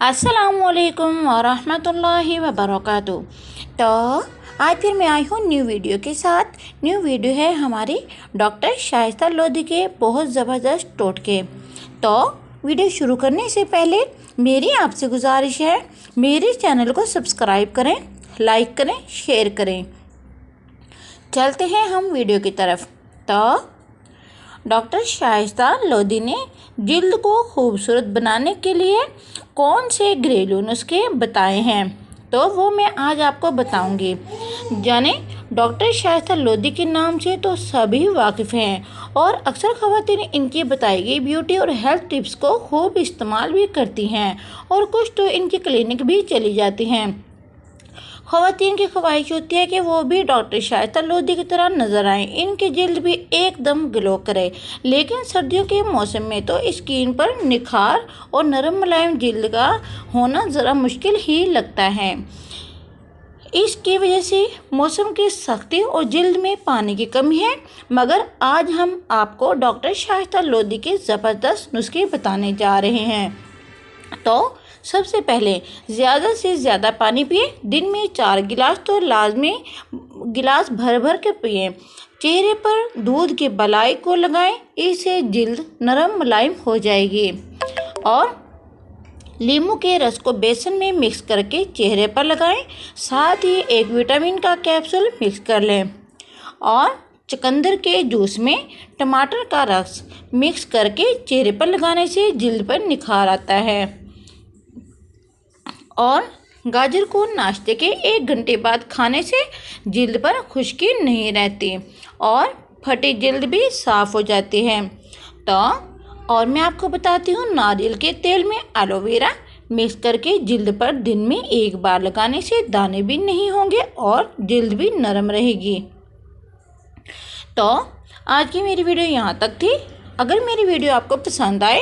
अस्सलामुअलैकुम वरहमतुल्लाहि वबरकातुहू। तो आज फिर मैं आई हूँ न्यू वीडियो के साथ। न्यू वीडियो है हमारी डॉक्टर शाइस्ता लोधी के बहुत ज़बरदस्त टोटके। तो वीडियो शुरू करने से पहले मेरी आपसे गुजारिश है, मेरे चैनल को सब्सक्राइब करें, लाइक करें, शेयर करें। चलते हैं हम वीडियो की तरफ। तो डॉक्टर शाइस्ता लोधी ने जिल्द को खूबसूरत बनाने के लिए कौन से घरेलू नुस्खे बताए हैं, तो वो मैं आज आपको बताऊंगी। जाने डॉक्टर शाइस्ता लोधी के नाम से तो सभी वाकिफ़ हैं और अक्सर ख़वातीन इनकी बताई गई ब्यूटी और हेल्थ टिप्स को खूब इस्तेमाल भी करती हैं और कुछ तो इनकी क्लिनिक भी चली जाती हैं। ख़वातीन की ख्वाहिश होती है कि वो भी डॉक्टर शाइस्ता लोधी की तरह नज़र आएँ, इनकी जिल्द भी एकदम ग्लो करे। लेकिन सर्दियों के मौसम में तो स्किन पर निखार और नरम मुलायम जिल्द का होना ज़रा मुश्किल ही लगता है। इसकी वजह से मौसम की सख्ती और जिल्द में पानी की कमी है। मगर आज हम आपको डॉक्टर शाइस्ता लोधी के ज़बरदस्त नुस्खे बताने जा रहे हैं। तो सबसे पहले ज़्यादा से ज़्यादा पानी पिए। दिन में 4 गिलास तो लाजमी गिलास भर भर के पिए। चेहरे पर दूध के बलाई को लगाएं, इससे जिल्द नरम मुलायम हो जाएगी। और नींबू के रस को बेसन में मिक्स करके चेहरे पर लगाएं। साथ ही एक विटामिन का कैप्सूल मिक्स कर लें। और चुकंदर के जूस में टमाटर का रस मिक्स करके चेहरे पर लगाने से जिल्द पर निखार आता है। और गाजर को नाश्ते के 1 घंटे बाद खाने से जिल्द पर खुश्की नहीं रहती और फटी जिल्द भी साफ़ हो जाती है। तो और मैं आपको बताती हूँ, नारियल के तेल में एलोवेरा मिक्स करके जिल्द पर दिन में 1 बार लगाने से दाने भी नहीं होंगे और जिल्द भी नरम रहेगी। तो आज की मेरी वीडियो यहाँ तक थी। अगर मेरी वीडियो आपको पसंद आए